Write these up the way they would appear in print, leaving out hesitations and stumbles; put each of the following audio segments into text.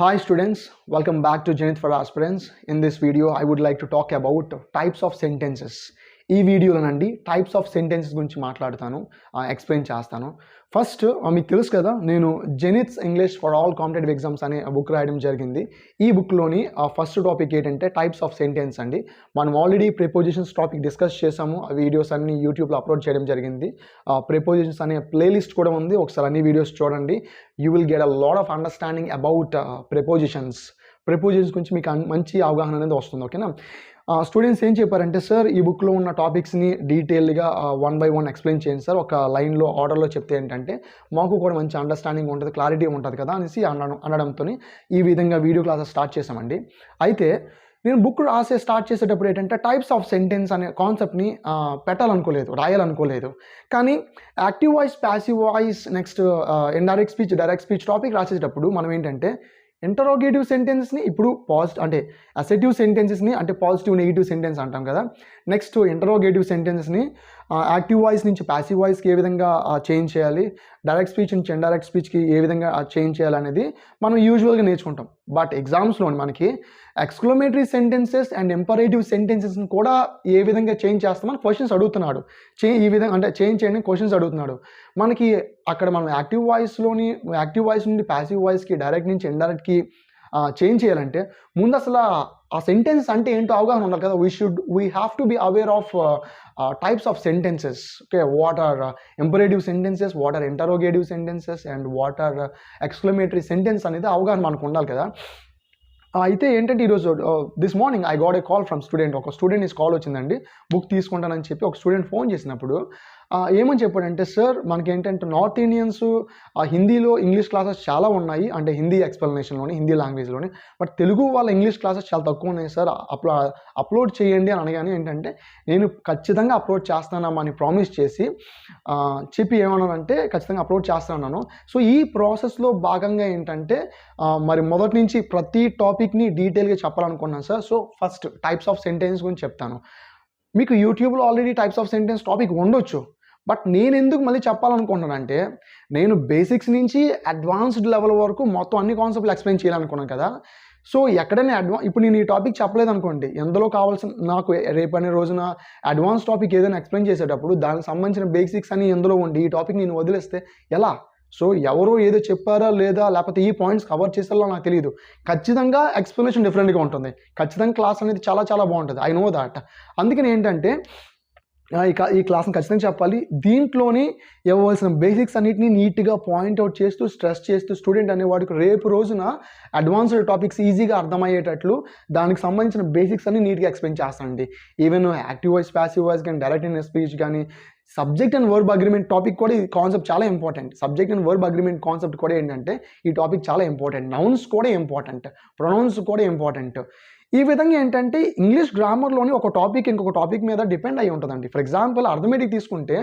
Hi students, welcome back to Zenith for Aspirants. In this video, I would like to talk about types of sentences. ఈ వీడియోలోనండి types of sentences గురించి మాట్లాడుతాను, explain చేస్తాను. First మీకు తెలుసు కదా, నేను Zenith's English for all competitive exams అనే book రాయడం జరిగింది. ఈ బుక్లోని ఫస్ట్ టాపిక్ ఏంటంటే టైప్స్ ఆఫ్ సెంటెన్స్ అండి. మనం ఆల్రెడీ ప్రిపోజిషన్స్ టాపిక్ డిస్కస్ చేసాము. ఆ వీడియోస్ అన్ని యూట్యూబ్లో అప్లోడ్ చేయడం జరిగింది. ప్రిపోజిషన్స్ అనే ప్లేలిస్ట్ కూడా ఉంది, ఒకసారి అన్ని వీడియోస్ చూడండి. You will get a lot of understanding about prepositions గురించి మీకు మంచి అవగాహన అనేది వస్తుంది. ఓకేనా? స్టూడెంట్స్ ఏం చెప్పారంటే, సార్ ఈ బుక్లో ఉన్న టాపిక్స్ని డీటెయిల్గా వన్ బై వన్ ఎక్స్ప్లెయిన్ చేయండి సార్, ఒక లైన్లో ఆర్డర్లో చెప్తే ఏంటంటే మాకు కూడా మంచి అండర్స్టాండింగ్ ఉంటుంది, క్లారిటీ ఉంటుంది కదా అనేసి అనడంతో ఈ విధంగా వీడియో క్లాసెస్ స్టార్ట్ చేసామండి. అయితే నేను బుక్ స్టార్ట్ చేసేటప్పుడు ఏంటంటే టైప్స్ ఆఫ్ సెంటెన్స్ అనే కాన్సెప్ట్ని రాయాలనుకోలేదు. కానీ active voice, passive voice, next indirect speech, direct speech topic రాసేటప్పుడు మనం ఏంటంటే ఇంటరోగేటివ్ సెంటెన్స్ని ఇప్పుడు అంటే అసెటివ్ సెంటెన్సెస్ని అంటే పాజిటివ్ నెగిటివ్ సెంటెన్స్ అంటాం కదా. నెక్స్ట్ ఇంటరోగేటివ్ సెంటెన్సెస్ని యాక్టివ్ వాయిస్ నుంచి ప్యాసివ్ వాయిస్కి ఏ విధంగా చేంజ్ చేయాలి, డైరెక్ట్ స్పీచ్ నుంచి ఇండైరెక్ట్ స్పీచ్కి ఏ విధంగా చేంజ్ చేయాలనేది మనం యూజువల్గా నేర్చుకుంటాం. బట్ ఎగ్జామ్స్లో మనకి ఎక్స్క్లమేటరీ సెంటెన్సెస్ అండ్ ఇంపరేటివ్ సెంటెన్సెస్ని కూడా ఏ విధంగా చేంజ్ చేస్తామని క్వశ్చన్స్ అడుగుతున్నాడు. ఈ విధంగా అంటే చేంజ్ చేయడానికి క్వశ్చన్స్ అడుగుతున్నాడు. మనకి అక్కడ మనం యాక్టివ్ వాయిస్ నుండి ప్యాసివ్ వాయిస్కి, డైరెక్ట్ నుంచి ఇండైరెక్ట్కి చేంజ్ చేయాలంటే ముందు అసలు ఆ సెంటెన్స్ అంటే ఏంటో అవగాహన ఉండాలి కదా. We have to be aware of types of sentences. Okay, what are imperative sentences, what are interrogative sentences and what are exclamatory sentence అనేది అవగాహన మనకు ఉండాలి కదా. అయితే ఏంటంటే ఈరోజు this morning I got a call from student. ఒక student call వచ్చిందండి, బుక్ తీసుకుంటానని చెప్పి ఒక స్టూడెంట్ ఫోన్ చేసినప్పుడు ఏమని చెప్పాడంటే, సార్ మనకేంటంటే నార్త్ ఇండియన్స్ హిందీలో ఇంగ్లీష్ క్లాసెస్ చాలా ఉన్నాయి, అంటే హిందీ ఎక్స్ప్లెనేషన్లోని, హిందీ లాంగ్వేజ్లోని. బట్ తెలుగు వాళ్ళ ఇంగ్లీష్ క్లాసెస్ చాలా తక్కువ ఉన్నాయి సార్, అప్లోడ్ చేయండి అని అనగానే ఏంటంటే నేను ఖచ్చితంగా అప్లోడ్ చేస్తానని ప్రామిస్ చెప్పి ఏమన్నానంటే ఖచ్చితంగా అప్లోడ్ చేస్తానన్నాను. సో ఈ ప్రాసెస్లో భాగంగా ఏంటంటే మరి మొదటి నుంచి ప్రతి టాపిక్ని డీటెయిల్గా చెప్పాలనుకున్నాను sir. So first types of sentence గురించి చెప్తాను. మీకు యూట్యూబ్లో already types of sentence topic ఉండొచ్చు, బట్ నేను ఎందుకు మళ్ళీ చెప్పాలనుకుంటున్నానంటే నేను బేసిక్స్ నుంచి అడ్వాన్స్డ్ లెవెల్ వరకు మొత్తం అన్ని కాన్సెప్ట్లు ఎక్స్ప్లెయిన్ చేయాలనుకున్నాను కదా. సో ఎక్కడైనా ఇప్పుడు నేను ఈ టాపిక్ చెప్పలేదు అనుకోండి, ఎందులో కావాల్సిన నాకు రేపనే రోజున అడ్వాన్స్ టాపిక్ ఏదైనా ఎక్స్ప్లెయిన్ చేసేటప్పుడు దానికి సంబంధించిన బేసిక్స్ అని ఎందులో ఉండి ఈ టాపిక్ నేను వదిలేస్తే ఎలా? సో ఎవరో ఏదో చెప్పారా లేదా, లేకపోతే ఈ పాయింట్స్ కవర్ చేసేలా నాకు తెలియదు. ఖచ్చితంగా ఎక్స్ప్లెనేషన్ డిఫరెంట్గా ఉంటుంది, ఖచ్చితంగా క్లాస్ అనేది చాలా చాలా బాగుంటుంది. I know that. అందుకని ఏంటంటే ఈ క్లాస్ని ఖచ్చితంగా చెప్పాలి. దీంట్లోని ఇవ్వాల్సిన బేసిక్స్ అన్నిటిని నీట్గా పాయింట్అవుట్ చేస్తూ, స్ట్రెస్ చేస్తూ స్టూడెంట్ అనేవాడికి రేపు రోజున అడ్వాన్స్డ్ టాపిక్స్ ఈజీగా అర్థమయ్యేటట్లు దానికి సంబంధించిన బేసిక్స్ అన్ని నీట్గా ఎక్స్ప్లెయిన్ చేస్తానండి. Even active voice, passive voice కానీ, డైరెక్ట్ ఇన్ స్పీచ్ కానీ, subject and verb agreement topic కూడా ఈ కాన్సెప్ట్ చాలా important. Subject and verb agreement concept కూడా ఏంటంటే ఈ టాపిక్ చాలా ఇంపార్టెంట్. నౌన్స్ కూడా ఇంపార్టెంట్, ప్రొనౌన్స్ కూడా ఇంపార్టెంట్. ఈ విధంగా ఏంటంటే ఇంగ్లీష్ గ్రామర్లోని ఒక టాపిక్ ఇంకొక టాపిక్ మీద డిపెండ్ అయి ఉంటుందండి. ఫర్ ఎగ్జాంపుల్ అర్థమెటిక్ తీసుకుంటే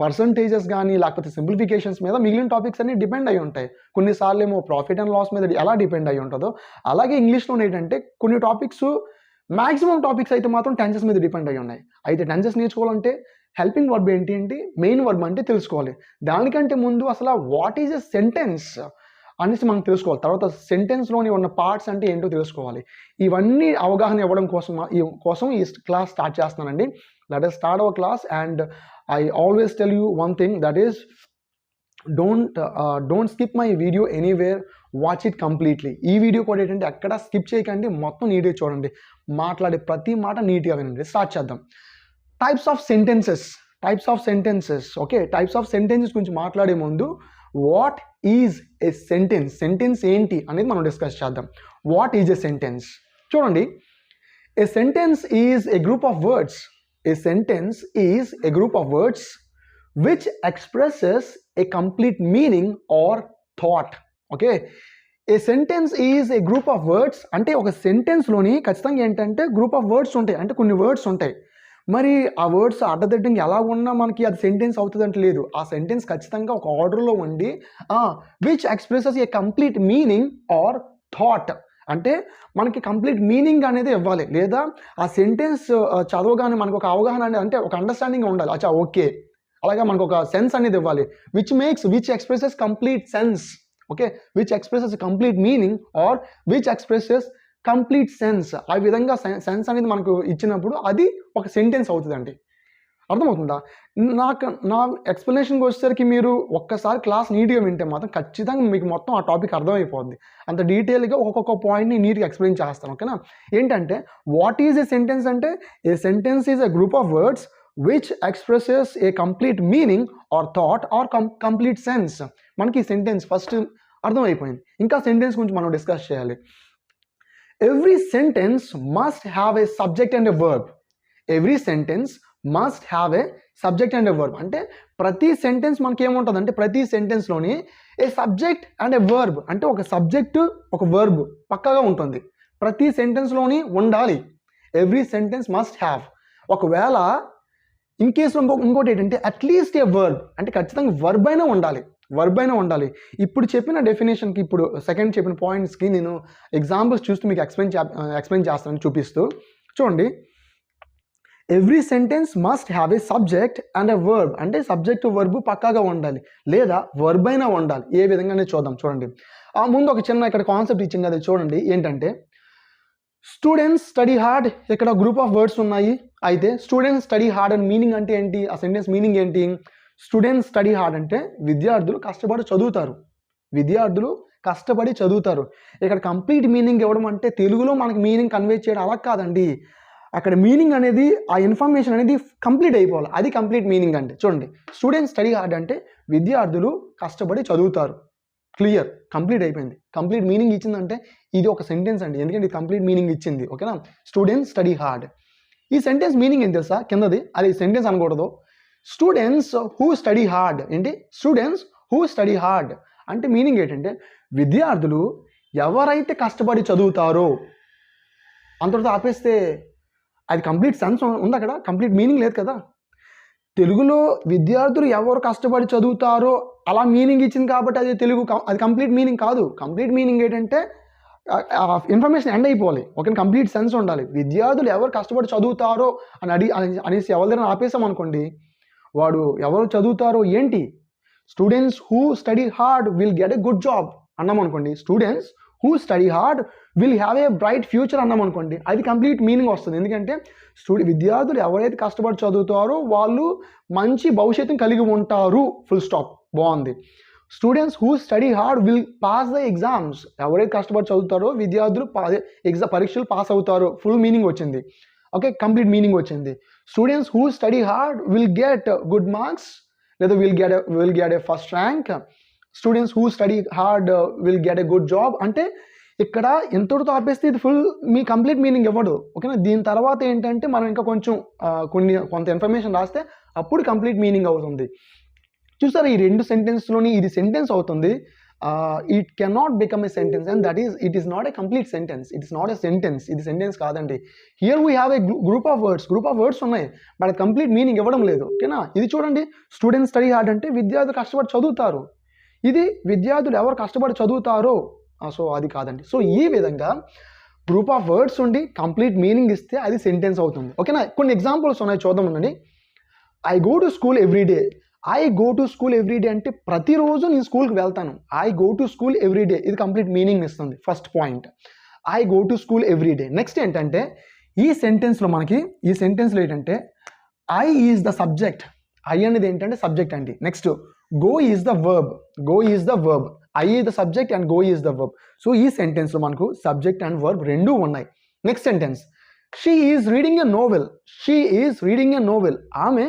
పర్సంటేజెస్ కానీ లేకపోతే సింప్లిఫికేషన్స్ మీద మిగిలిన టాపిక్స్ అన్ని డిపెండ్ అయి ఉంటాయి. కొన్నిసార్లు ఏమో ప్రాఫిట్ అండ్ లాస్ మీద ఎలా డిపెండ్ అయి ఉంటుందో, అలాగే ఇంగ్లీష్లో ఏంటంటే కొన్ని టాపిక్స్, మ్యాక్సిమం టాపిక్స్ అయితే మాత్రం టెన్సెస్ మీద డిపెండ్ అయి ఉన్నాయి. అయితే టెన్సెస్ నేర్చుకోవాలంటే హెల్పింగ్ వర్బ్ ఏంటి, మెయిన్ వర్బ్ అంటే తెలుసుకోవాలి. దానికంటే ముందు అసలు వాట్ ఈజ్ ఎ సెంటెన్స్ అనేసి మనం తెలుసుకోవాలి. తర్వాత సెంటెన్స్లోని ఉన్న పార్ట్స్ అంటే ఏంటో తెలుసుకోవాలి. ఇవన్నీ అవగాహన ఇవ్వడం కోసం ఈ క్లాస్ స్టార్ట్ చేస్తున్నానండి. Let us start our class and I always tell you one thing, that is don't skip my video anywhere, watch it completely. ఈ వీడియో కూడా ఏంటంటే ఎక్కడ స్కిప్ చేయకండి, మొత్తం నీట్గా చూడండి, మాట్లాడే ప్రతి మాట నీట్గా వినండి. స్టార్ట్ చేద్దాం. Types of sentences. Okay, types of sentences గురించి మాట్లాడే ముందు వాట్ ఈజ్ ఎ సెంటెన్స్ ఏంటి అనేది మనం డిస్కస్ చేద్దాం. What is a sentence? చూడండి, a sentence is a group of words. A sentence is a group of words which expresses a complete meaning or thought. Okay, a sentence is a group of words అంటే ఒక సెంటెన్స్లోని ఖచ్చితంగా ఏంటంటే group of words ఉంటాయి, అంటే కొన్ని words ఉంటాయి. మరి ఆ వర్డ్స్ అడ్డదిడ్డంగా ఎలా ఉన్నా మనకి అది సెంటెన్స్ అవుతుంది అంటే లేదు. ఆ సెంటెన్స్ ఖచ్చితంగా ఒక ఆర్డర్లో ఉండి which expresses a complete meaning or thought, అంటే మనకి కంప్లీట్ మీనింగ్ అనేది ఇవ్వాలి, లేదా ఆ సెంటెన్స్ చదవగానే మనకు ఒక అవగాహన అనేది, అంటే ఒక అండర్స్టాండింగ్ ఉండాలి. ఓకే, అలాగే మనకు ఒక సెన్స్ అనేది ఇవ్వాలి. Which expresses complete sense. Okay, which expresses complete meaning or which expresses complete sense. ఆ విధంగా సెన్స్ అనేది మనకు ఇచ్చినప్పుడు అది ఒక సెంటెన్స్ అవుతుందండి. అర్థమవుతుందా? నా ఎక్స్ప్లెనేషన్కి వచ్చేసరికి మీరు ఒక్కసారి క్లాస్ నీట్గా వింటే మాత్రం ఖచ్చితంగా మీకు మొత్తం ఆ టాపిక్ అర్థమైపోద్ది. అంత డీటెయిల్గా ఒక్కొక్క పాయింట్ని నీట్గా ఎక్స్ప్లెయిన్ చేస్తాను. ఓకేనా? ఏంటంటే వాట్ ఈజ్ ఏ సెంటెన్స్ అంటే a sentence is a group of words which expresses a complete meaning or thought or complete sense. మనకి ఈ సెంటెన్స్ ఫస్ట్ అర్థమైపోయింది. ఇంకా సెంటెన్స్ గురించి మనం డిస్కస్ చేయాలి. Every sentence must have a subject and a verb. Every sentence must have a subject and a verb. అంటే ప్రతి sentence మనకి ఏముంటుంది అంటే ప్రతి సెంటెన్స్లోని ఏ సబ్జెక్ట్ అండ్ ఎ వర్బ్, అంటే ఒక సబ్జెక్టు ఒక వర్బ్ పక్కాగా ఉంటుంది. ప్రతి సెంటెన్స్లోని ఉండాలి. Every sentence must have. ఒకవేళ ఇన్ కేసులో ఇంకోటి ఏంటంటే అట్లీస్ట్ ఏ వర్బ్, అంటే ఖచ్చితంగా వర్బ్ అయినా ఉండాలి. వర్బ్ అయినా ఉండాలి. ఇప్పుడు చెప్పిన డెఫినేషన్కి, ఇప్పుడు సెకండ్ చెప్పిన పాయింట్స్కి నేను ఎగ్జాంపుల్స్ చూస్తూ మీకు ఎక్స్ప్లెయిన్ చేస్తాను చూపిస్తూ. చూడండి, every sentence must have a subject and a verb. అంటే సబ్జెక్ట్ వర్బ్ పక్కాగా ఉండాలి, లేదా వర్బ్ అయినా ఉండాలి. ఏ విధంగానే చూద్దాం. చూడండి, ఆ ముందు ఒక చిన్న ఇక్కడ కాన్సెప్ట్ ఇచ్చింది, అది చూడండి. ఏంటంటే స్టూడెంట్స్ స్టడీ హార్డ్. ఇక్కడ గ్రూప్ ఆఫ్ వర్డ్స్ ఉన్నాయి. అయితే స్టూడెంట్స్ స్టడీ హార్డ్ అని మీనింగ్ అంటే ఏంటి? ఆ సెంటెన్స్ మీనింగ్ ఏంటి? స్టూడెంట్స్ స్టడీ హార్డ్ అంటే విద్యార్థులు కష్టపడి చదువుతారు. విద్యార్థులు కష్టపడి చదువుతారు. ఇక్కడ కంప్లీట్ మీనింగ్ ఇవ్వడం అంటే తెలుగులో మనకి మీనింగ్ కన్వే చేయడం అలా కాదండి. అక్కడ మీనింగ్ అనేది, ఆ ఇన్ఫర్మేషన్ అనేది కంప్లీట్ అయిపోవాలి. అది కంప్లీట్ మీనింగ్ అంటే. చూడండి, స్టూడెంట్స్ స్టడీ హార్డ్ అంటే విద్యార్థులు కష్టపడి చదువుతారు. క్లియర్, కంప్లీట్ అయిపోయింది. కంప్లీట్ మీనింగ్ ఇచ్చిందంటే ఇది ఒక సెంటెన్స్ అండి, ఎందుకంటే ఇది కంప్లీట్ మీనింగ్ ఇచ్చింది. ఓకేనా? Students study hard. ఈ సెంటెన్స్ మీనింగ్ ఏం తెలుసా? కిందది, అది సెంటెన్స్ అనకూడదు. Students who study hard. ఏంటి? స్టూడెంట్స్ హూ స్టడీ హార్డ్ అంటే మీనింగ్ ఏంటంటే విద్యార్థులు ఎవరైతే కష్టపడి చదువుతారో. అంతటితో ఆపేస్తే అది కంప్లీట్ సెన్స్ ఉంది, అక్కడ కంప్లీట్ మీనింగ్ లేదు కదా. తెలుగులో విద్యార్థులు ఎవరు కష్టపడి చదువుతారో అలా మీనింగ్ ఇచ్చింది కాబట్టి అది తెలుగు, అది కంప్లీట్ మీనింగ్ కాదు. కంప్లీట్ మీనింగ్ ఏంటంటే ఇన్ఫర్మేషన్ ఎండ్ అయిపోవాలి. ఓకే, కంప్లీట్ సెన్స్ ఉండాలి. విద్యార్థులు ఎవరు కష్టపడి చదువుతారో అనేసి ఎవరి దగ్గర ఆపేసాం అనుకోండి, వాడు ఎవరు చదువుతారో ఏంటి? Students who study hard will get a good job అన్నాం అనుకోండి. Students who study hard will have a bright future అన్నాం అనుకోండి, అది కంప్లీట్ మీనింగ్ వస్తుంది. ఎందుకంటే విద్యార్థులు ఎవరైతే కష్టపడి చదువుతారో వాళ్ళు మంచి భవిష్యత్తును కలిగి ఉంటారు. Full stop. బాగుంది. Students who study hard will pass the exams. ఎవరైతే కష్టపడి చదువుతారో విద్యార్థులు పరీక్షలు పాస్ అవుతారు. ఫుల్ మీనింగ్ వచ్చింది. ఓకే, కంప్లీట్ మీనింగ్ వచ్చింది. Students who study hard will get good marks, లేదా will get a first rank. Students who study hard will get a good job. అంటే ఇక్కడ ఎంతటితో ఆపేస్తే ఇది ఫుల్ మీ కంప్లీట్ మీనింగ్ ఇవ్వడు. ఓకేనా? దీని తర్వాత ఏంటంటే మనం ఇంకా కొంత ఇన్ఫర్మేషన్ రాస్తే అప్పుడు కంప్లీట్ మీనింగ్ అవుతుంది. చూసారా, ఈ రెండు సెంటెన్స్లోని ఇది సెంటెన్స్ అవుతుంది. It cannot become a sentence and that is it is not a complete sentence. It is not a sentence. ఇది సెంటెన్స్ కాదండి. Here we have a group of words ఉన్నాయి, బట్ అది కంప్లీట్ మీనింగ్ ఇవ్వడం లేదు. ఓకేనా? ఇది చూడండి, స్టూడెంట్స్ స్టడీ హార్డ్ అంటే విద్యార్థులు కష్టపడి చదువుతారు. ఇది విద్యార్థులు ఎవరు కష్టపడి చదువుతారో, సో అది కాదండి. సో ఈ విధంగా గ్రూప్ ఆఫ్ వర్డ్స్ ఉండి కంప్లీట్ మీనింగ్ ఇస్తే అది సెంటెన్స్ అవుతుంది. ఓకేనా? కొన్ని ఎగ్జాంపుల్స్ ఉన్నాయి, చూద్దాం ఉండండి. I go to school everyday. I go to school everyday అంటే ప్రతిరోజు నేను స్కూల్కి వెళ్తాను. I go to school everyday, ఇది కంప్లీట్ మీనింగ్ ఇస్తుంది. First point, I go to school everyday. Next ఏంటంటే ఈ సెంటెన్స్లో ఏంటంటే I is the subject. I అనేది ఏంటంటే సబ్జెక్ట్ అండి. Next go is the verb. I is the subject and go is the verb. So ఈ సెంటెన్స్లో మనకు subject and verb రెండూ ఉన్నాయి. Next sentence, she is reading a novel. ఆమె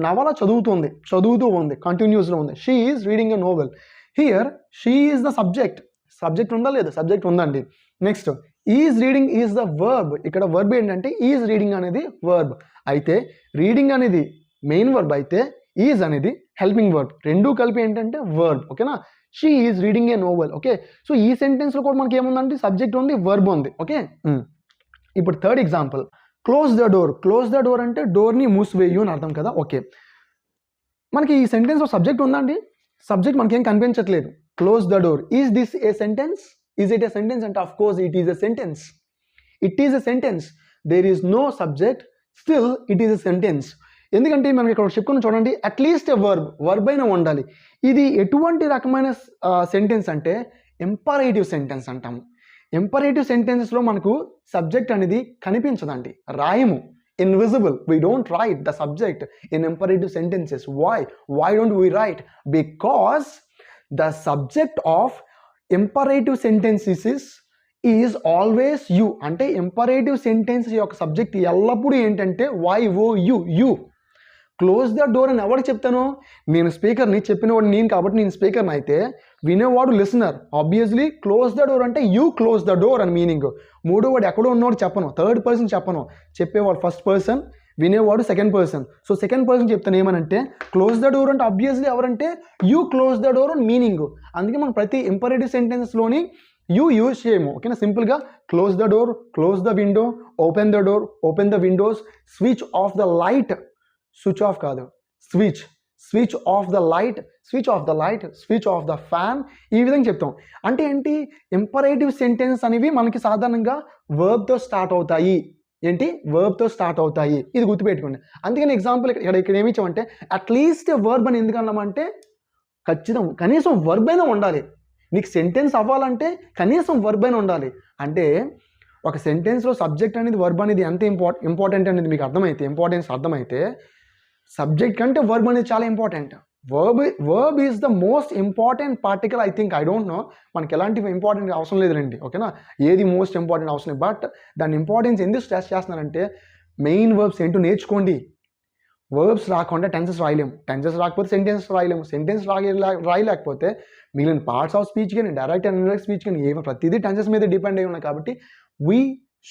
నవల చదువుతూ ఉంది, కంటిన్యూస్లో ఉంది. She is reading a novel. Here she is the subject ఉందా లేదా? సబ్జెక్ట్ ఉందండి. Next is reading is the verb. ఇక్కడ వర్బ్ ఏంటంటే ఈజ్ రీడింగ్ అనేది వర్బ్. అయితే రీడింగ్ అనేది మెయిన్ వర్బ్ అయితే ఈజ్ అనేది హెల్పింగ్ వర్బ్. రెండూ కలిపి ఏంటంటే వర్బ్. ఓకేనా? She is reading A novel. Okay, so ఈ సెంటెన్స్లో కూడా మనకి ఏముందంటే సబ్జెక్ట్ ఉంది, వర్బ్ ఉంది. ఓకే, ఇప్పుడు third example, close the door అంటే డోర్ని మూసివేయు అని అర్థం కదా. ఓకే, మనకి ఈ సెంటెన్స్లో సబ్జెక్ట్ ఉందండి. సబ్జెక్ట్ మనకేం కనిపించట్లేదు. Close the door. Is this a sentence? Is it a sentence అంటే of course it is a sentence. There is no subject, still it is a sentence. ఎందుకంటే మనం ఇక్కడ చెప్పుకుని చూడండి, అట్లీస్ట్ ఎ వర్బ్ అయినా ఉండాలి. ఇది ఎటువంటి రకమైన సెంటెన్స్ అంటే ఇంపరేటివ్ సెంటెన్స్ అంటాము. ఇంపరేటివ్ సెంటెన్సెస్లో మనకు సబ్జెక్ట్ అనేది కనిపించదండి, రాయము, invisible. We don't write the subject in imperative sentences. Why don't we write? Because the subject of imperative sentences is always you. అంటే ఇంపరేటివ్ సెంటెన్స్ యొక్క సబ్జెక్ట్ ఎల్లప్పుడూ ఏంటంటే యు. క్లోజ్ ద డోర్ అని ఎవరికి చెప్తాను? నేను స్పీకర్ని, చెప్పినవాడు నేను కాబట్టి నేను స్పీకర్ని అయితే వినేవాడు listener. Obviously close the door అంటే యూ క్లోజ్ ద డోర్ అని మీనింగ్. మూడో వాడు ఎక్కడో ఉన్నవాడు చెప్పను, థర్డ్ పర్సన్ చెప్పను, చెప్పేవాడు ఫస్ట్ పర్సన్, వినేవాడు second person. So second person చెప్తాను ఏమనంటే క్లోజ్ ద డోర్ అంటే ఆబ్వియస్లీ ఎవరంటే యూ క్లోజ్ ద డోర్ అని మీనింగ్. అందుకే మనం ప్రతి ఇంపరేటివ్ సెంటెన్స్లోని యూ యూజ్ చేయము. ఓకేనా? సింపుల్గా close the door, close the window, open the door, open the windows, switch off the light, switch off కాదు switch off the light, switch off the light, switch off the fan, ఈ విధంగా చెప్తాం. అంటే ఏంటి? Imperative sentence అనేవి మనకి సాధారణంగా వర్బ్తో start అవుతాయి. ఏంటి? వర్బ్తో స్టార్ట్ అవుతాయి. ఇది గుర్తుపెట్టుకోండి. అందుకని ఎగ్జాంపుల్ ఇక్కడ ఏమి ఇచ్చామంటే అట్లీస్ట్ వర్బ్ అని ఎందుకు అన్నామంటే ఖచ్చితం కనీసం వర్బ్ అయినా ఉండాలి. నీకు సెంటెన్స్ అవ్వాలంటే కనీసం వర్బ్ అయినా ఉండాలి. అంటే ఒక సెంటెన్స్లో సబ్జెక్ట్ అనేది వర్బ్ అనేది ఎంత ఇంపార్టెంట్ అనేది మీకు ఇంపార్టెన్స్ అర్థమైతే సబ్జెక్ట్ కంటే వర్బ్ అనేది చాలా important. Verb is the most important particle. I think, I don't know, మనకి ఎలాంటి ఇంపార్టెంట్ అవసరం లేదండి. ఓకేనా? ఏది మోస్ట్ ఇంపార్టెంట్ అవసరం లేదు. బట్ దాని ఇంపార్టెన్స్ ఎందుకు స్ట్రెస్ చేస్తున్నానంటే మెయిన్ వర్బ్స్ ఏంటో నేర్చుకోండి. వర్బ్స్ రాకుండా టెన్సెస్ రాయలేము, టెన్సెస్ రాకపోతే సెంటెన్స్ రాయలేము, సెంటెన్స్ రాయలేకపోతే మిగిలిన పార్ట్స్ ఆఫ్ స్పీచ్ కానీ డైరెక్ట్ అండ్ ఇండైరెక్ట్ స్పీచ్ కానీ ఏమో ప్రతిదీ టెన్సెస్ మీద డిపెండ్ అయి ఉన్నాయి. కాబట్టి we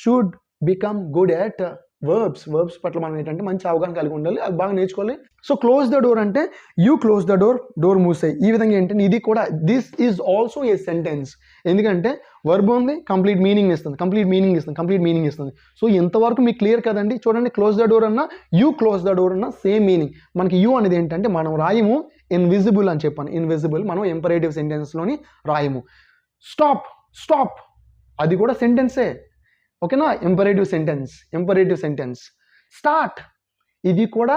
should become good at verbs పట్ల మనం ఏంటంటే మంచి అవగాహన కలిగి ఉండాలి, అది బాగా నేర్చుకోవాలి. సో క్లోజ్ ద డోర్ అంటే యూ క్లోజ్ ద డోర్ మూసాయి. ఈ విధంగా ఏంటంటే ఇది కూడా this is also a sentence. ఎందుకంటే వర్బ్ ఉంది, కంప్లీట్ మీనింగ్ ఇస్తుంది. సో ఇంతవరకు మీకు క్లియర్ కదండి? చూడండి, క్లోజ్ ద డోర్ అన్నా యూ క్లోజ్ ద డోర్ అన్నా సేమ్ మీనింగ్. మనకి యూ అనేది ఏంటంటే మనం రాయము ఇన్విజిబుల్ అని చెప్పాను. ఇన్విజిబుల్ మనం ఇంపరేటివ్ సెంటెన్స్లోని రాయము. స్టాప్ అది కూడా సెంటెన్సే. ఓకేనా? Imperative sentence. స్టార్ట్ ఇది కూడా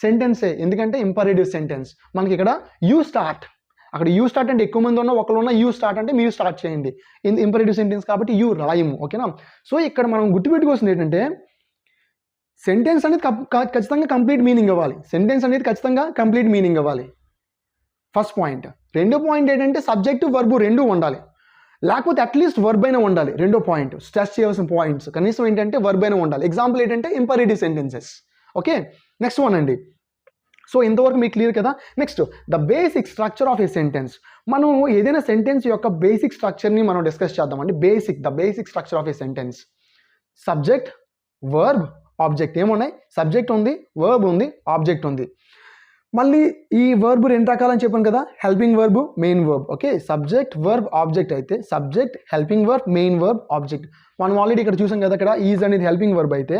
సెంటెన్సే. ఎందుకంటే ఇంపరేటివ్ సెంటెన్స్. మనకి ఇక్కడ యూ స్టార్ట్, అక్కడ యూ స్టార్ట్ అంటే ఎక్కువ మంది ఒకళ్ళు ఉన్న యూ స్టార్ట్ అంటే మీరు స్టార్ట్ చేయండి. ఇంపరేటివ్ సెంటెన్స్ కాబట్టి యూ రాయము. ఓకేనా? సో ఇక్కడ మనం గుర్తుపెట్టుకోవాల్సింది ఏంటంటే సెంటెన్స్ అనేది ఖచ్చితంగా కంప్లీట్ మీనింగ్ అవ్వాలి. First point. రెండో పాయింట్ ఏంటంటే సబ్జెక్టు వర్బు రెండు ఉండాలి, లేకపోతే అట్లీస్ట్ వర్బ్ అయినా ఉండాలి. రెండో పాయింట్ స్ట్రెస్ చేయాల్సిన పాయింట్స్ కనీసం ఏంటంటే వర్బ్ అయినా ఉండాలి. ఎగ్జాంపుల్ ఏంటంటే imperative sentences. Okay, next one అండి. సో ఇంతవరకు మీకు క్లియర్ కదా? Next the basic structure of a sentence. మనం ఏదైనా సెంటెన్స్ యొక్క బేసిక్ స్ట్రక్చర్ని మనం డిస్కస్ చేద్దామండి. The basic structure of a sentence. Subject, verb, object. ఏమున్నాయి? సబ్జెక్ట్ ఉంది, వర్బ్ ఉంది, ఆబ్జెక్ట్ ఉంది. మళ్ళీ ఈ వర్బ్ రెండు రకాలని చెప్పాను కదా, helping verb, main verb. Okay, subject, verb, object అయితే subject, helping verb, main verb, object. మనం ఆల్రెడీ ఇక్కడ చూసాం కదా, ఇక్కడ ఈజ్ అనేది హెల్పింగ్ వర్బ్ అయితే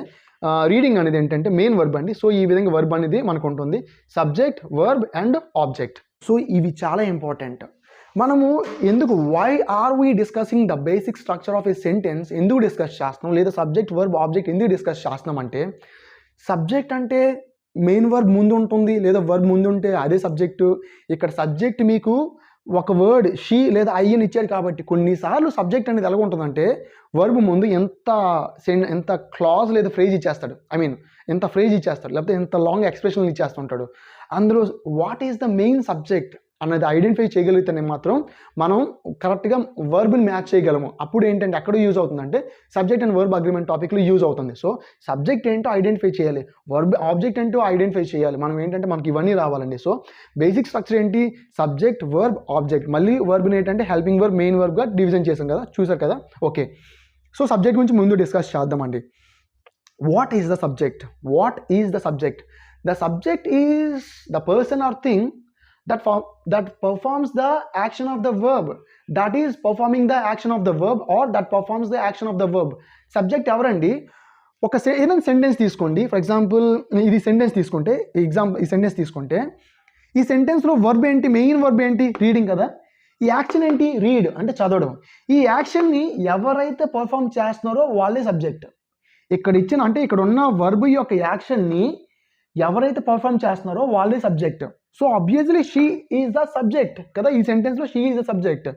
రీడింగ్ అనేది ఏంటంటే మెయిన్ వర్బ్ అండి. సో ఈ విధంగా వర్బ్ అనేది మనకు ఉంటుంది, subject, verb and object. So ఇవి చాలా ఇంపార్టెంట్. మనము ఎందుకు why are we discussing the basic structure of a sentence ఎందుకు డిస్కస్ చేస్తున్నాం, లేదా సబ్జెక్ట్, వర్బ్, ఆబ్జెక్ట్ ఎందుకు డిస్కస్ చేస్తున్నాం అంటే సబ్జెక్ట్ అంటే మెయిన్ వర్బ్ ముందు ఉంటుంది, లేదా వర్బ్ ముందు ఉంటే అదే సబ్జెక్టు. ఇక్కడ సబ్జెక్ట్ మీకు ఒక వర్డ్ షీ లేదా ఐ అని ఇచ్చాడు కాబట్టి కొన్నిసార్లు సబ్జెక్ట్ అనేది ఎలా ఉంటుందంటే వర్బ్ ముందు ఎంత క్లాజ్ లేదా ఫ్రేజ్ ఇచ్చేస్తాడు, ఎంత ఫ్రేజ్ ఇచ్చేస్తాడు, లేకపోతే ఎంత లాంగ్ ఎక్స్ప్రెషన్ ఇచ్చేస్తుంటాడు. అందులో what is the main subject అనేది ఐడెంటిఫై చేయగలిగితేనే మాత్రం మనం కరెక్ట్గా వర్బ్ని మ్యాచ్ చేయగలము. అప్పుడు ఏంటంటే ఎక్కడ యూజ్ అవుతుందంటే సబ్జెక్ట్ అండ్ వర్బ్ అగ్రిమెంట్ టాపిక్లో యూజ్ అవుతుంది. సో సబ్జెక్ట్ ఏంటో ఐడెంటిఫై చేయాలి, ఆబ్జెక్ట్ ఏంటో ఐడెంటిఫై చేయాలి. మనం ఏంటంటే మనకి ఇవన్నీ రావాలండి. సో బేసిక్ స్ట్రక్చర్ ఏంటి? Subject, verb, object. మళ్ళీ వర్బ్ని ఏంటంటే హెల్పింగ్ వర్బ్, మెయిన్ వర్బ్గా డివిజన్ చేసాం కదా, చూసారు కదా. ఓకే, సో సబ్జెక్ట్ గురించి ముందు డిస్కస్ చేద్దామండి. What is the subject? The subject is the person or thing that performs the action of the verb, that is performing the action of the verb or that performs the action of the verb. Subject ఎవరండి? ఏదైనా sentence తీసుకోండి. For example ఈ sentence తీసుకుంటే ఈ సెంటెన్స్లో verb ఏంటి? Main verb ఏంటి? Reading కదా. ఈ యాక్షన్ ఏంటి? రీడ్ అంటే చదవడం. ఈ యాక్షన్ని ఎవరైతే పర్ఫామ్ చేస్తున్నారో వాళ్ళే సబ్జెక్ట్. ఇక్కడ ఉన్న వర్బ్ యొక్క యాక్షన్ని ఎవరైతే పర్ఫామ్ చేస్తున్నారో వాళ్ళే subject. So obviously she is the subject కదా, ఈ సెంటెన్స్లో షీ ఈజ్ ద సబ్జెక్ట్.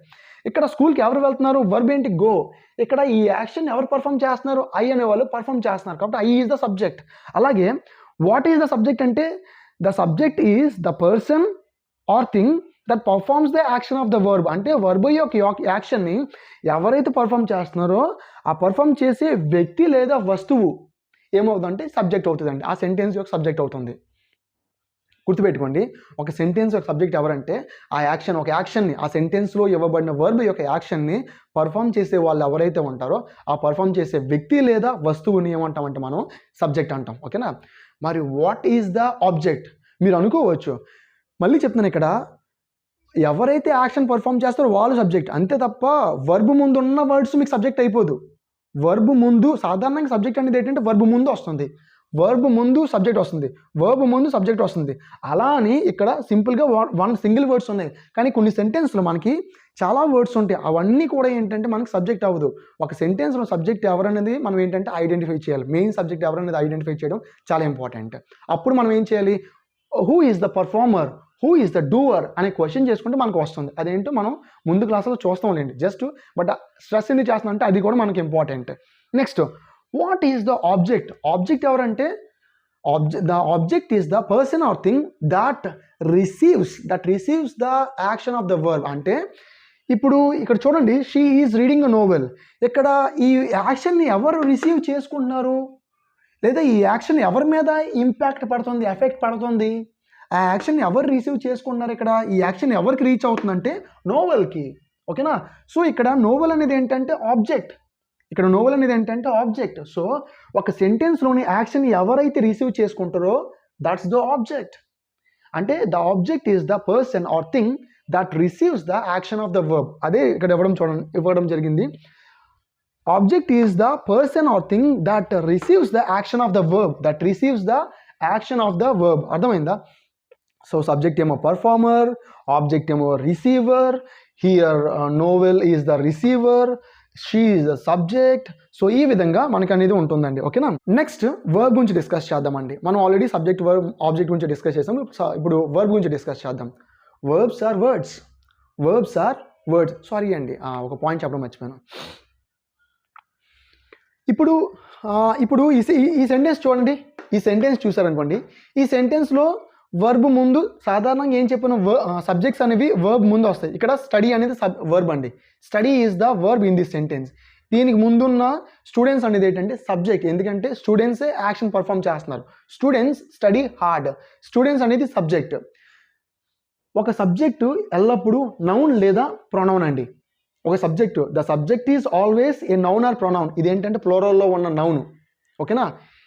ఇక్కడ స్కూల్కి ఎవరు వెళ్తున్నారు, వర్బ్ ఏంటి, గో. ఇక్కడ ఈ యాక్షన్ ఎవరు పర్ఫామ్ చేస్తున్నారు, ఐ అనే వాళ్ళు పర్ఫామ్ చేస్తున్నారు కాబట్టి ఐ ఈజ్ ద సబ్జెక్ట్. అలాగే వాట్ ఈజ్ ద సబ్జెక్ట్ అంటే the subject is the person or thing that performs the action of the verb. అంటే వర్బ్ యొక్క యాక్షన్ని ఎవరైతే పర్ఫామ్ చేస్తున్నారో ఆ పర్ఫామ్ చేసే వ్యక్తి లేదా వస్తువు ఏమవుతుందంటే సబ్జెక్ట్ అవుతుందండి, ఆ సెంటెన్స్ యొక్క సబ్జెక్ట్ అవుతుంది. గుర్తుపెట్టుకోండి, ఒక సెంటెన్స్ యొక్క సబ్జెక్ట్ ఎవరంటే ఆ యాక్షన్, ఒక యాక్షన్ని, ఆ సెంటెన్స్లో ఇవ్వబడిన వర్బ్ యొక్క యాక్షన్ని పర్ఫామ్ చేసే వాళ్ళు ఎవరైతే ఉంటారో ఆ పర్ఫామ్ చేసే వ్యక్తి లేదా వస్తువుని ఏమంటామంటే మనం సబ్జెక్ట్ అంటాం. ఓకేనా. మరి వాట్ ఈజ్ ద ఆబ్జెక్ట్ మీరు అనుకోవచ్చు, మళ్ళీ చెప్తున్నాను, ఇక్కడ ఎవరైతే యాక్షన్ పర్ఫామ్ చేస్తారో వాళ్ళు సబ్జెక్ట్ అంతే తప్ప వర్బ్ ముందు ఉన్న వర్డ్స్ మీకు సబ్జెక్ట్ అయిపోదు. వర్బ్ ముందు సాధారణంగా సబ్జెక్ట్ అనేది ఏంటంటే వర్బ్ ముందు వస్తుంది, వర్బ్ ముందు సబ్జెక్ట్ వస్తుంది, వర్బ్ ముందు సబ్జెక్ట్ వస్తుంది. అలా అని ఇక్కడ సింపుల్గా వన్ సింగిల్ వర్డ్స్ ఉన్నాయి, కానీ కొన్ని సెంటెన్స్లో మనకి చాలా వర్డ్స్ ఉంటాయి, అవన్నీ కూడా ఏంటంటే మనకి సబ్జెక్ట్ అవ్వదు. ఒక సెంటెన్స్లో సబ్జెక్ట్ ఎవరనేది మనం ఏంటంటే ఐడెంటిఫై చేయాలి, మెయిన్ సబ్జెక్ట్ ఎవరనేది ఐడెంటిఫై చేయడం చాలా ఇంపార్టెంట్. అప్పుడు మనం ఏం చేయాలి, who is the performer, who is the doer అనే క్వశ్చన్ చేసుకుంటే మనకు వస్తుంది. అదేంటో మనం ముందు క్లాసులో చూస్తాంలేండి జస్ట్, బట్ స్ట్రెస్ ఎందుకు చేస్తున్నా అంటే అది కూడా మనకి important. Next what is the object, object ఎవరంటే the object is the person or thing that receives the action of the verb. అంటే ఇప్పుడు ఇక్కడ చూడండి, she is reading a novel. ఇక్కడ ఈ యాక్షన్ని ఎవరు రిసీవ్ చేసుకుంటున్నారు, లేదా ఈ యాక్షన్ ఎవరి మీద ఇంపాక్ట్ పడుతుంది, ఎఫెక్ట్ పడుతుంది, ఆ యాక్షన్ ఎవరు రిసీవ్ చేసుకుంటున్నారు, ఇక్కడ ఈ యాక్షన్ ఎవరికి రీచ్ అవుతుందంటే నోవెల్కి. ఓకేనా. సో ఇక్కడ నోవెల్ అనేది ఏంటంటే ఆబ్జెక్ట్, ఇక్కడ నోవెల్ అనేది ఏంటంటే ఆబ్జెక్ట్. సో ఒక సెంటెన్స్లోని యాక్షన్ ఎవరైతే రిసీవ్ చేసుకుంటారో దట్స్ ద ఆబ్జెక్ట్. అంటే the object is the person or thing that receives the action of the verb. అదే ఇక్కడ ఇవ్వడం జరిగింది. Object is the person or thing that receives the action of the verb, that receives the action of the verb. అర్థమైందా. So subject ఏమో performer, object ఏమో receiver. Here novel is the receiver, she is the subject. So ఈ విధంగా మనకి అనేది ఉంటుందండి. ఓకేనా. Next verb గురించి డిస్కస్ చేద్దామండి. మనం ఆల్రెడీ సబ్జెక్ట్ వర్బ్ ఆబ్జెక్ట్ గురించి డిస్కస్ చేసాం, ఇప్పుడు వర్బ్ గురించి డిస్కస్ చేద్దాం. Verbs are words, verbs are words. Sorry అండి, ఒక పాయింట్ చెప్పడం మర్చిపోయాను. ఇప్పుడు ఈ సెంటెన్స్ చూడండి, ఈ సెంటెన్స్ చూసారనుకోండి, ఈ సెంటెన్స్లో వర్బ్ ముందు సాధారణంగా ఏం చెప్పిన సబ్జెక్ట్స్ అనేవి వర్బ్ ముందు వస్తాయి. ఇక్కడ స్టడీ అనేది వర్బ్ అండి, study is the verb in this sentence. దీనికి ముందున్న స్టూడెంట్స్ అనేది ఏంటంటే సబ్జెక్ట్, ఎందుకంటే స్టూడెంట్సే యాక్షన్ పర్ఫామ్ చేస్తున్నారు. స్టూడెంట్స్ స్టడీ హార్డ్, స్టూడెంట్స్ అనేది సబ్జెక్ట్. ఒక సబ్జెక్టు ఎల్లప్పుడూ నౌన్ లేదా ప్రొనౌన్ అండి. ఒక subject, the subject is always a noun are pronoun. ఇదేంటంటే ప్లోరల్లో ఉన్న నౌన్. ఓకేనా.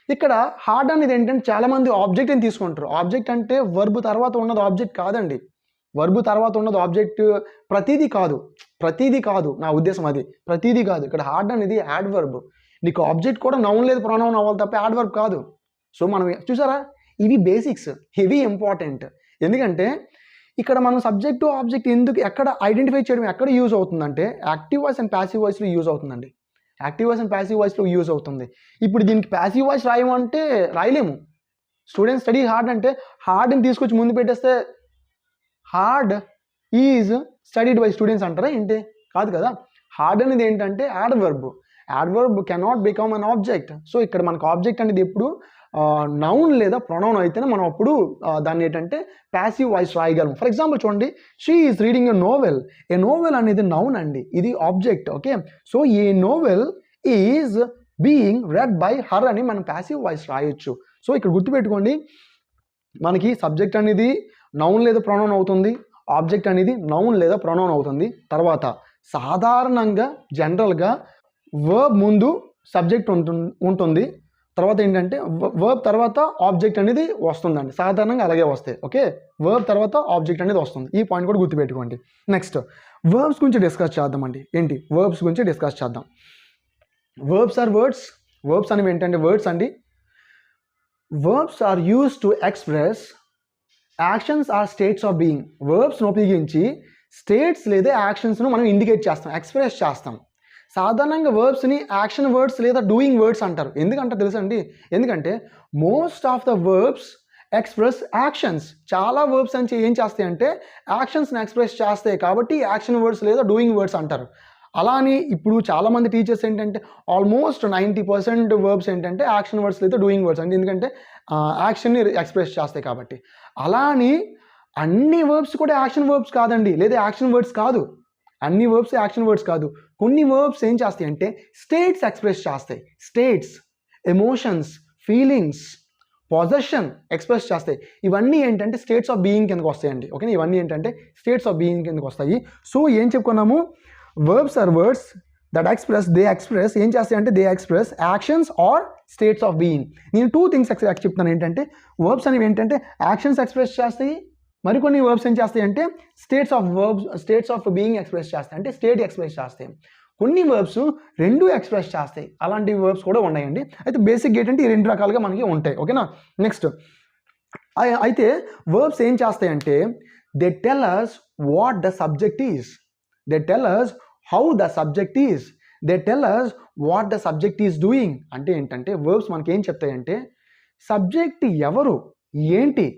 ఇక్కడ హార్డ్ అనేది ఏంటంటే చాలామంది ఆబ్జెక్ట్ అని తీసుకుంటారు. ఆబ్జెక్ట్ అంటే వర్బ్ తర్వాత ఉన్నది ఆబ్జెక్ట్ కాదండి, వర్బ్ తర్వాత ఉన్నది ఆబ్జెక్ట్ ప్రతిదీ కాదు, నా ఉద్దేశం అది ప్రతిదీ కాదు. ఇక్కడ హార్డ్ అనేది యాడ్ వర్బ్. నీకు ఆబ్జెక్ట్ కూడా నౌన్ లేదు ప్రొనౌన్ అవ్వాలి తప్ప యాడ్ వర్బ్ కాదు. సో మనం చూసారా, ఇవి బేసిక్స్, ఇవి ఇంపార్టెంట్. ఎందుకంటే ఇక్కడ మనం సబ్జెక్టు ఆబ్జెక్ట్ ఎక్కడ ఐడెంటిఫై చేయడం ఎక్కడ యూజ్ అవుతుందంటే యాక్టివ్ వాయిస్ అండ్ ప్యాసివ్ వాయిస్లో యూజ్ అవుతుందండి. యాక్టివ్ వాయిస్ అండ్ ప్యాసివ్ వాయిస్లో యూజ్ అవుతుంది. ఇప్పుడు దీనికి ప్యాసివ్ వాయిస్ రాయమంటే రాయలేము. స్టూడెంట్ స్టడీ హార్డ్ అంటే హార్డ్ని తీసుకొచ్చి ముందు పెట్టేస్తే hard is studied by students అంటారా ఏంటి, కాదు కదా. హార్డ్ అనేది ఏంటంటే adverb, adverb cannot become an object. So ఇక్కడ మనకు ఆబ్జెక్ట్ అనేది ఎప్పుడు నౌన్ లేదా ప్రొనౌన్ అయితేనే మనం అప్పుడు దాన్ని ఏంటంటే ప్యాసివ్ వాయిస్ రాయగలం. ఫర్ ఎగ్జాంపుల్ చూడండి, she is reading a novel. A novel అనేది నౌన్ అండి, ఇది object. Okay. So A novel is being red by her అని మనం ప్యాసివ్ వాయిస్ రాయొచ్చు. సో ఇక్కడ గుర్తుపెట్టుకోండి, మనకి సబ్జెక్ట్ అనేది నౌన్ లేదా ప్రొనౌన్ అవుతుంది, ఆబ్జెక్ట్ అనేది నౌన్ లేదా ప్రొనౌన్ అవుతుంది. తర్వాత సాధారణంగా జనరల్గా వర్బ్ ముందు సబ్జెక్ట్ ఉంటుంది, తర్వాత ఏంటంటే వర్బ్ తర్వాత ఆబ్జెక్ట్ అనేది వస్తుందండి, సాధారణంగా అలాగే వస్తాయి. ఓకే. వర్బ్ తర్వాత ఆబ్జెక్ట్ అనేది వస్తుంది, ఈ పాయింట్ కూడా గుర్తుపెట్టుకోండి. నెక్స్ట్ వర్బ్స్ గురించి డిస్కస్ చేద్దామండి. ఏంటి వర్బ్స్ గురించి డిస్కస్ చేద్దాం. వర్బ్స్ ఆర్ వర్డ్స్, వర్బ్స్ అనేవి ఏంటంటే వర్డ్స్ అండి. Verbs are used to express actions or states of being. వర్బ్స్ను ఉపయోగించి స్టేట్స్ లేదా యాక్షన్స్ను మనం ఇండికేట్ చేస్తాం, ఎక్స్ప్రెస్ చేస్తాం. సాధారణంగా వర్బ్స్ని యాక్షన్ వర్డ్స్ లేదా డూయింగ్ వర్డ్స్ అంటారు. ఎందుకంటే తెలుసండి, ఎందుకంటే most of the verbs express actions. చాలా వర్బ్స్ అని ఏం చేస్తాయి అంటే యాక్షన్స్ని ఎక్స్ప్రెస్ చేస్తాయి కాబట్టి యాక్షన్ వర్డ్స్ లేదా డూయింగ్ వర్డ్స్ అంటారు. అలా అని ఇప్పుడు చాలామంది టీచర్స్ ఏంటంటే ఆల్మోస్ట్ 90% వర్బ్స్ ఏంటంటే యాక్షన్ వర్డ్స్ లేదా డూయింగ్ వర్డ్స్ అంటే ఎందుకంటే యాక్షన్ని ఎక్స్ప్రెస్ చేస్తాయి కాబట్టి. అలా అని అన్ని వర్బ్స్ కూడా యాక్షన్ వర్బ్స్ కాదండి, లేదా యాక్షన్ వర్డ్స్ కాదు. అన్ని వర్బ్స్ యాక్షన్ వర్డ్స్ కాదు. కొన్ని వర్బ్స్ ఏం చేస్తాయి అంటే స్టేట్స్ ఎక్స్ప్రెస్ చేస్తాయి. States, emotions, feelings, possession express చేస్తాయి. ఇవన్నీ ఏంటంటే స్టేట్స్ ఆఫ్ బీయింగ్ కిందకు వస్తాయండి. ఓకేనా, ఇవన్నీ ఏంటంటే స్టేట్స్ ఆఫ్ బీయింగ్ కిందకు వస్తాయి. సో ఏం చెప్పుకున్నాము, verbs are words that express, they express ఏం చేస్తాయి అంటే they express actions or states of being. నేను 2 థింగ్స్ చెప్తాను. ఏంటంటే వర్బ్స్ అనేవి ఏంటంటే యాక్షన్స్ ఎక్స్ప్రెస్ చేస్తాయి, మరికొన్ని వర్బ్స్ ఏం చేస్తాయి అంటే స్టేట్స్ ఆఫ్ బీయింగ్ ఎక్స్ప్రెస్ చేస్తాయి, అంటే స్టేట్ ఎక్స్ప్రెస్ చేస్తాయి. కొన్ని వర్బ్స్ రెండు ఎక్స్ప్రెస్ చేస్తాయి, అలాంటి వర్బ్స్ కూడా ఉన్నాయండి. అయితే బేసిక్ ఏంటంటే ఈ 2 రకాలుగా మనకి ఉంటాయి. ఓకేనా, నెక్స్ట్ అయితే వర్బ్స్ ఏం చేస్తాయంటే they tell us what the subject is, they tell us how the subject is, they tell us what the subject is doing. అంటే ఏంటంటే వర్బ్స్ మనకి ఏం చెప్తాయంటే సబ్జెక్ట్ ఎవరు, ఏంటి,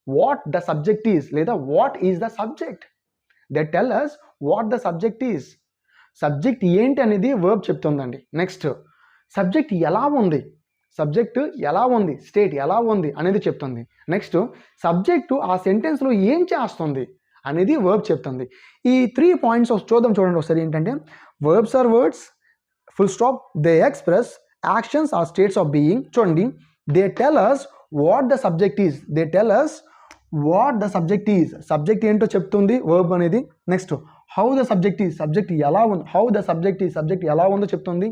వాట్ ద సబ్జెక్ట్ ఈజ్ లేదా what is the subject. They tell us what the subject is. Subject ఏంటి అనేది verb చెప్తుందండి. నెక్స్ట్ సబ్జెక్ట్ ఎలా ఉంది, సబ్జెక్ట్ ఎలా ఉంది, స్టేట్ ఎలా ఉంది అనేది చెప్తుంది. నెక్స్ట్ సబ్జెక్టు ఆ సెంటెన్స్లో ఏం చేస్తుంది అనేది వర్బ్ చెప్తుంది. ఈ 3 పాయింట్స్ చూడండి ఒకసారి. ఏంటంటే verbs are words, full stop, they express actions or states of being. చూడండి, they tell us what the subject is, they tell us what the subject is, subject ఏంటో చెప్తుంది వర్బ్ అనేది. Next how the subject is, subject ఎలా ఉంది, how the subject is, subject ఎలా ఉందో చెప్తుంది.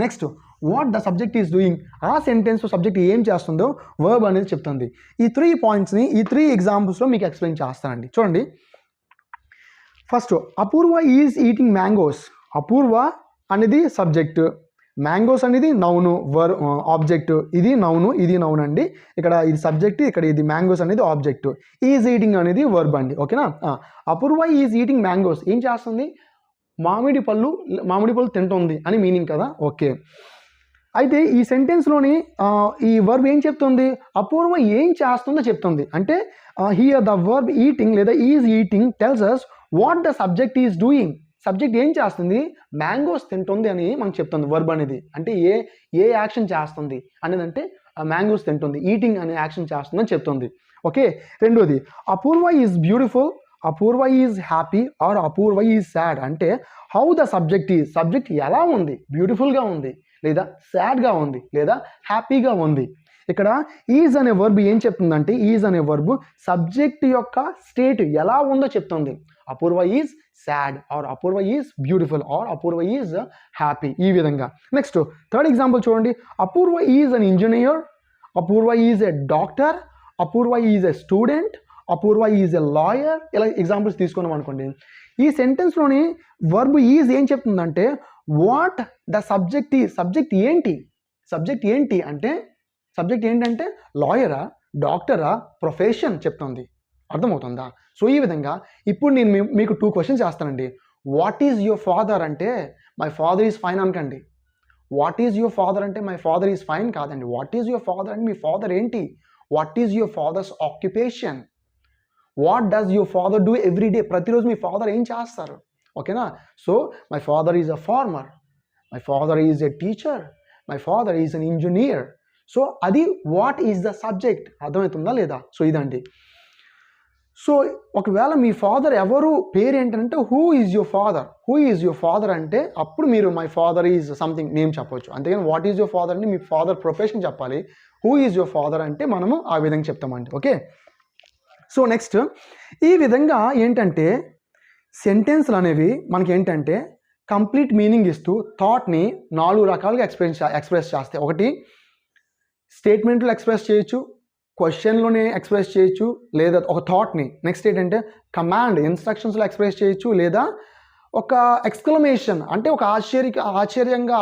Next what the subject is doing, ఆ sentence subject ఏం చేస్తుందో వర్బ్ అనేది చెప్తుంది. ఈ 3 పాయింట్స్ని ఈ 3 ఎగ్జాంపుల్స్లో మీకు ఎక్స్ప్లెయిన్ చేస్తానండి. చూడండి, first Apoorva is eating mangoes. Apoorva అనేది సబ్జెక్ట్, మ్యాంగోస్ అనేది నౌను, ఆబ్జెక్ట్. ఇది నౌను, ఇది నౌన్ అండి. ఇక్కడ ఇది సబ్జెక్ట్, ఇక్కడ ఇది మ్యాంగోస్ అనేది ఆబ్జెక్ట్. ఈజ్ ఈటింగ్ అనేది వర్బ్ అండి. ఓకేనా, అపూర్వ ఈజ్ ఈటింగ్ మ్యాంగోస్ ఏం చేస్తుంది, మామిడి పళ్ళు తింటుంది అని మీనింగ్ కదా. ఓకే, అయితే ఈ సెంటెన్స్లోని ఈ వర్బ్ ఏం చెప్తుంది, అపూర్వ ఏం చేస్తుందో చెప్తుంది. అంటే హియర్ ద వర్బ్ ఈటింగ్ లేదా is eating tells us what the subject is doing. Subject ఏం చేస్తుంది, మ్యాంగోస్ తింటుంది అని మనకు చెప్తుంది వర్బ్ అనేది. అంటే ఏ యాక్షన్ చేస్తుంది అనేది అంటే మ్యాంగోస్ తింటుంది, ఈటింగ్ అనే యాక్షన్ చేస్తుంది అని చెప్తుంది. ఓకే, రెండోది Apoorva is beautiful, Apoorva is happy or Apoorva is sad. అంటే how the subject is, subject ఎలా ఉంది, బ్యూటిఫుల్గా ఉంది లేదా సాడ్గా ఉంది లేదా హ్యాపీగా ఉంది. ఇక్కడ ఈజ్ అనే వర్బ్ ఏం చెప్తుందంటే ఈజ్ అనే వర్బ్ సబ్జెక్ట్ యొక్క స్టేట్ ఎలా ఉందో చెప్తుంది. Apoorva is sad or Apoorva is beautiful or Apoorva is happy, ఈ విధంగా. నెక్స్ట్ 3rd ఎగ్జాంపుల్ చూడండి, Apoorva is an engineer, Apoorva is a doctor, Apoorva is a student, Apoorva is a lawyer. ఇలా ఎగ్జాంపుల్స్ తీసుకున్నాం అనుకోండి. ఈ సెంటెన్స్లోని వర్బ్ ఈజ్ ఏం చెప్తుందంటే what the subject is, subject ఏంటి, సబ్జెక్ట్ ఏంటి అంటే సబ్జెక్ట్ ఏంటంటే లాయరా, డాక్టరా, ప్రొఫెషన్ చెప్తుంది. అర్థమవుతుందా? సో ఈ విధంగా ఇప్పుడు నేను మీకు 2 క్వశ్చన్స్ చేస్తానండి. వాట్ ఈజ్ యువర్ ఫాదర్ అంటే మై ఫాదర్ ఈజ్ ఫైన్ అనకండి. వాట్ ఈజ్ యువర్ ఫాదర్ అంటే మై ఫాదర్ ఈజ్ ఫైన్ కాదండి. వాట్ ఈజ్ యువర్ ఫాదర్ అంటే మీ ఫాదర్ ఏంటి, what is your father's occupation, what does your father do every day, ప్రతిరోజు మీ father ఏం చేస్తారు. ఓకేనా, so my father is a farmer, my father is a teacher, my father is an engineer. So అది what is the subject. అర్థమవుతుందా లేదా? So ఇదండి. So ఒకవేళ మీ ఫాదర్ ఎవరు పేరు ఏంటంటే who is your father, who is your father అంటే అప్పుడు మీరు my father is something name చెప్పవచ్చు. అంతేగాని వాట్ ఈజ్ యువర్ ఫాదర్ అంటే మీ ఫాదర్ ప్రొఫెషన్ చెప్పాలి. హూ ఈజ్ యువర్ ఫాదర్ అంటే మనము ఆ విధంగా చెప్తామండి. ఓకే, సో నెక్స్ట్ ఈ విధంగా ఏంటంటే సెంటెన్స్లు అనేవి మనకి ఏంటంటే కంప్లీట్ మీనింగ్ ఇస్తూ థాట్ని 4 రకాలుగా ఎక్స్ప్రెస్ చేస్తాయి. ఒకటి స్టేట్మెంట్లో ఎక్స్ప్రెస్ చేయొచ్చు, క్వశ్చన్లోనే ఎక్స్ప్రెస్ చేయొచ్చు, లేదా ఒక థాట్ని. నెక్స్ట్ ఏంటంటే కమాండ్ ఇన్స్ట్రక్షన్స్లో ఎక్స్ప్రెస్ చేయొచ్చు, లేదా ఒక ఎక్స్క్లమేషన్ అంటే ఒక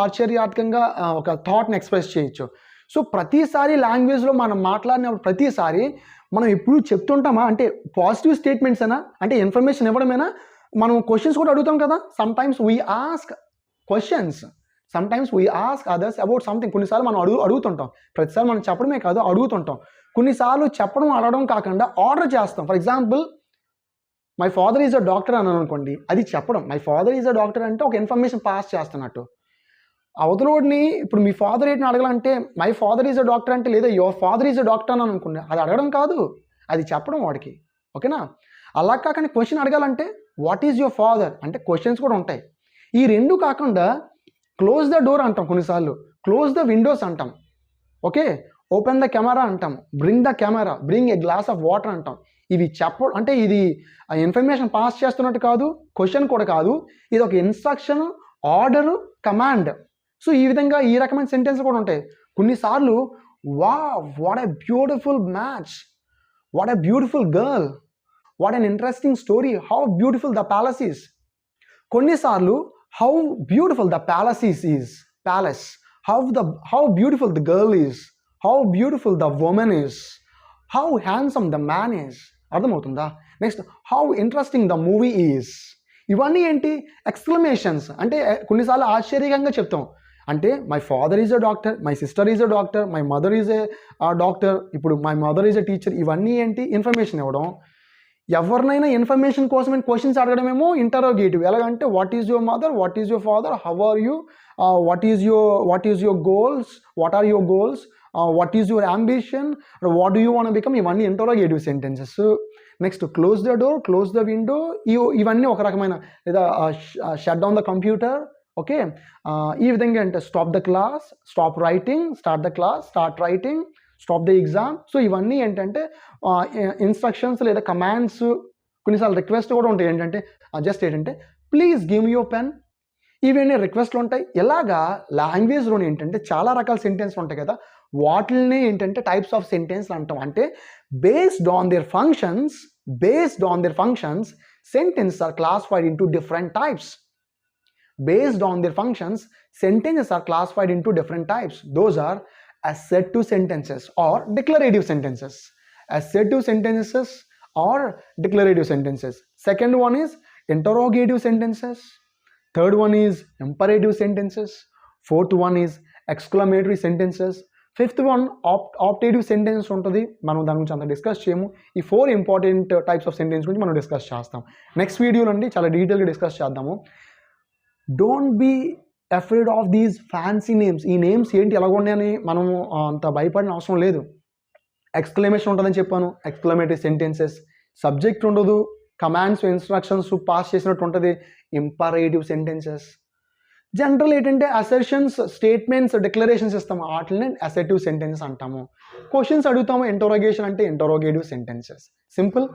ఆశ్చర్యాత్మకంగా ఒక థాట్ని ఎక్స్ప్రెస్ చేయొచ్చు. సో ప్రతిసారి లాంగ్వేజ్లో మనం మాట్లాడినప్పుడు ప్రతిసారి మనం ఎప్పుడు చెప్తుంటామా అంటే పాజిటివ్ స్టేట్మెంట్స్ అయినా అంటే ఇన్ఫర్మేషన్ ఇవ్వడమేనా, మనం క్వశ్చన్స్ కూడా అడుగుతాం కదా. Some times we ask questions, some times we ask others about something. కొన్నిసార్లు మనం అడుగుతుంటాం. ప్రతిసారి మనం చెప్పడమే కాదు, అడుగుతుంటాం. కొన్నిసార్లు చెప్పడం అడగడం కాకుండా ఆర్డర్ చేస్తాం. For example, my father is a doctor అని అనుకోండి, అది చెప్పడం. My father is a doctor అంటే ఒక ఇన్ఫర్మేషన్ పాస్ చేస్తున్నట్టు. అవతలోడిని ఇప్పుడు మీ ఫాదర్ ఏంటని అడగాలంటే my father is a doctor అంటే, లేదా your father is a doctor అని అనుకోండి, అది అడగడం కాదు, అది చెప్పడం వాడికి. ఓకేనా? అలా కాకుండా క్వశ్చన్ అడగాలంటే వాట్ ఈజ్ యువర్ ఫాదర్ అంటే క్వశ్చన్స్ కూడా ఉంటాయి. ఈ రెండు కాకుండా క్లోజ్ ద డోర్ అంటాం కొన్నిసార్లు, క్లోజ్ ద విండోస్ అంటాం. ఓకే, ఓపెన్ ద కెమెరా అంటాం, bring the camera, bring A glass of water అంటాం. ఇవి చెప్పడం అంటే ఇది ఇన్ఫర్మేషన్ పాస్ చేస్తున్నట్టు కాదు, క్వశ్చన్ కూడా కాదు, ఇది ఒక ఇన్స్ట్రక్షన్, ఆర్డరు, కమాండ్. సో ఈ విధంగా ఈ రకమైన సెంటెన్స్ కూడా ఉంటాయి. కొన్నిసార్లు what a beautiful match, what a beautiful girl, what an interesting story, how beautiful the palace is. కొన్నిసార్లు how beautiful the palace palace, how beautiful the girl is, how beautiful the woman is, how handsome the man is. అర్థమవుతుందా? Next, how interesting the movie is. ఇవన్నీ ఏంటి? Exclamations. అంటే కొన్నిసార్లు ఆశ్చర్యంగా చెప్తాం. అంటే my father is a doctor, my sister is a doctor, my mother is a doctor, ఇప్పుడు my mother is a teacher. ఇవన్నీ ఏంటి? ఇన్ఫర్మేషన్ ఇవ్వడం. ఎవరినైనా ఇన్ఫర్మేషన్ కోసమే క్వశ్చన్స్ అడగడమేమో ఇంటరోగేటివ్. ఎలాగంటే what is your mother, what is your father, how are you, what is your goals, what are your goals, what is your ambition, what do you want become. ఇవన్నీ interrogative sentences. Next, close the door, close the window. ఇవన్నీ ఒక రకమైన, లేదా shut down the computer. Okay, ఈ విధంగా అంటే stop the class, stop writing, start the class, start writing, stop the exam. So ఇవన్నీ ఏంటంటే ఇన్స్ట్రక్షన్స్ లేదా కమాండ్స్. కొన్నిసార్లు రిక్వెస్ట్ కూడా ఉంటాయి. ఏంటంటే జస్ట్ ఏంటంటే please give me your pen. ఇవన్నీ రిక్వెస్ట్లు ఉంటాయి. ఇలాగా లాంగ్వేజ్లోనే ఏంటంటే చాలా రకాల సెంటెన్స్ ఉంటాయి కదా, వాటిల్ని ఏంటంటే టైప్స్ ఆఫ్ సెంటెన్స్ అంటాం. అంటే based on their functions sentences are classified into different types. Based on their functions, sentences are classified into different types. Those are assertive sentences or declarative sentences. Assertive sentences or declarative sentences. Second one is interrogative sentences. Third one is imperative sentences. Fourth one is exclamatory sentences. Fifth one optative sentence ఉంటుంది. మనం దాని గురించి అంత discuss చేయము. ఈ 4 important types of sentence గురించి మనం discuss చేస్తాం నెక్స్ట్ వీడియోలో అండి. చాలా డీటెయిల్గా డిస్కస్ చేద్దాము. Don't be afraid of these fancy names. ఈ నేమ్స్ ఏంటి ఎలాగ ఉన్నాయని మనము అంత భయపడిన అవసరం లేదు. ఎక్స్క్లమేషన్ ఉంటుందని చెప్పాను, ఎక్స్క్లమేటరీ సెంటెన్సెస్. సబ్జెక్ట్ ఉండదు, కమాండ్స్, ఇన్స్ట్రక్షన్స్ పాస్ చేసినట్టు ఉంటుంది, ఇంపరేటివ్ సెంటెన్సెస్. జనరల్ ఏంటంటే అసర్షన్స్, స్టేట్మెంట్స్, డిక్లరేషన్స్ ఇస్తాము, వాటిని అసర్టివ్ సెంటెన్సెస్ అంటాము. క్వశ్చన్స్ అడుగుతాము, ఇంటరోగేషన్ అంటే ఇంటరోగేటివ్ సెంటెన్సెస్. సింపుల్.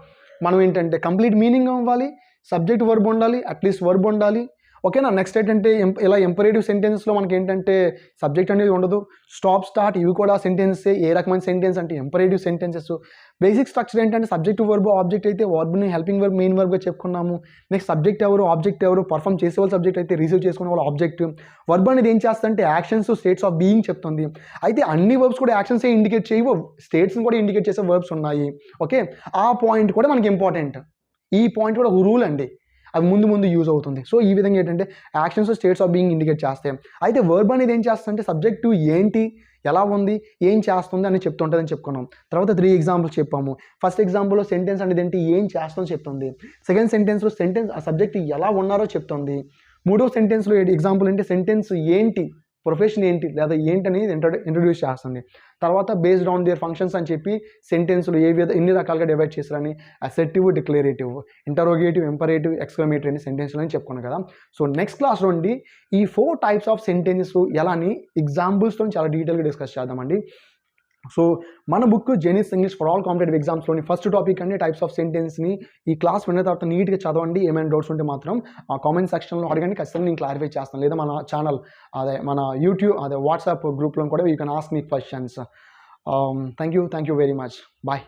మనం ఏంటంటే కంప్లీట్ మీనింగ్ ఇవ్వాలి, సబ్జెక్ట్ వర్బ్ ఉండాలి, అట్లీస్ట్ వర్బ్ ఉండాలి. ఓకేనా? నెక్స్ట్ ఏంటంటే ఇలా ఇంపరేటివ్ సెంటెన్స్లో మనకి ఏంటంటే సబ్జెక్ట్ అనేది ఉండదు. స్టాప్, స్టార్ట్ ఇవి కూడా సెంటెన్సే. ఏ రకమైన సెంటెన్స్ అంటే ఇంపరేటివ్ సెంటెన్సెస్. బేసిక్ స్ట్రక్చర్ ఏంటంటే సబ్జెక్ట్ వర్బ్, ఆబ్జెక్ట్ అయితే వర్బ్ని హెల్పింగ్ వర్బ్, మెయిన్ వర్బ్గా చెప్పుకున్నాము. నెక్స్ట్ సబ్జెక్ట్ ఎవరు, ఆబ్జెక్ట్ ఎవరు, పర్ఫామ్ చేసే వాళ్ళు సబ్జెక్ట్ అయితే, రిసీవ్ చేసుకునే వాళ్ళు ఆబ్జెక్ట్. వర్బ్ అనేది ఏం చేస్తుందంటే యాక్షన్స్, స్టేట్స్ ఆఫ్ బీయింగ్ చెప్తుంది. అయితే అన్ని వర్బ్స్ కూడా యాక్షన్సే ఇండికేట్ చేయవు, స్టేట్స్ని కూడా ఇండికేట్ చేసే వర్బ్స్ ఉన్నాయి. ఓకే, ఆ పాయింట్ కూడా మనకి ఇంపార్టెంట్. ఈ పాయింట్ కూడా ఒక రూల్ అండి, అవి ముందు యూజ్ అవుతుంది. సో ఈ విధంగా ఏంటంటే actions, states of being indicate చేస్తాయి. అయితే వర్బ్ అనేది ఏం చేస్తుందంటే సబ్జెక్టు ఏంటి, ఎలా ఉంది, ఏం చేస్తుంది అని చెప్తుంటుందని చెప్పుకున్నాం. తర్వాత 3 ఎగ్జాంపుల్స్ చెప్పాము. ఫస్ట్ ఎగ్జాంపుల్లో సెంటెన్స్ అనేది ఏంటి, ఏం చేస్తుందో చెప్తుంది. సెకండ్ సెంటెన్స్లో సెంటెన్స్ ఆ సబ్జెక్ట్ ఎలా ఉన్నారో చెప్తుంది. మూడో సెంటెన్స్లో ఎగ్జాంపుల్ ఏంటి, సెంటెన్స్ ఏంటి, ప్రొఫెషన్ ఏంటి, లేదా ఏంటి అనేది ఇంట్రడ్యూస్ చేస్తుంది. తర్వాత బేస్డ్ ఆన్ దేర్ ఫంక్షన్స్ అని చెప్పి సెంటెన్స్లు ఎన్ని రకాలుగా డివైడ్ చేస్తారని, అసెర్టివ్, డిక్లరేటివ్, ఇంటరోగేటివ్, ఇంపరేటివ్, ఎక్స్క్లమేటరీ అని సెంటెన్స్లు అని చెప్పుకున్నాం కదా. సో నెక్స్ట్ క్లాస్లో అండి ఈ 4 టైప్స్ ఆఫ్ సెంటెన్సెస్ ఎలా అని ఎగ్జాంపుల్స్తో చాలా డీటెయిల్గా డిస్కస్ చేద్దామండి. సో మన book Zenith's English for all competitive ఎగ్జామ్స్లోని ఫస్ట్ టాపిక్ అండి టైప్స్ ఆఫ్ సెంటెన్స్ని. ఈ క్లాస్ విన్న తర్వాత నీట్గా చదవండి. ఏమైనా డౌట్స్ ఉంటే మాత్రం ఆ కామెంట్ సెక్షన్లో అడగండి, ఖచ్చితంగా నేను క్లారిఫై చేస్తాను. లేదా మన ఛానల్ మన యూట్యూబ్ వాట్సాప్ గ్రూప్లో కూడా you can ask me questions. Thank you very much. Bye.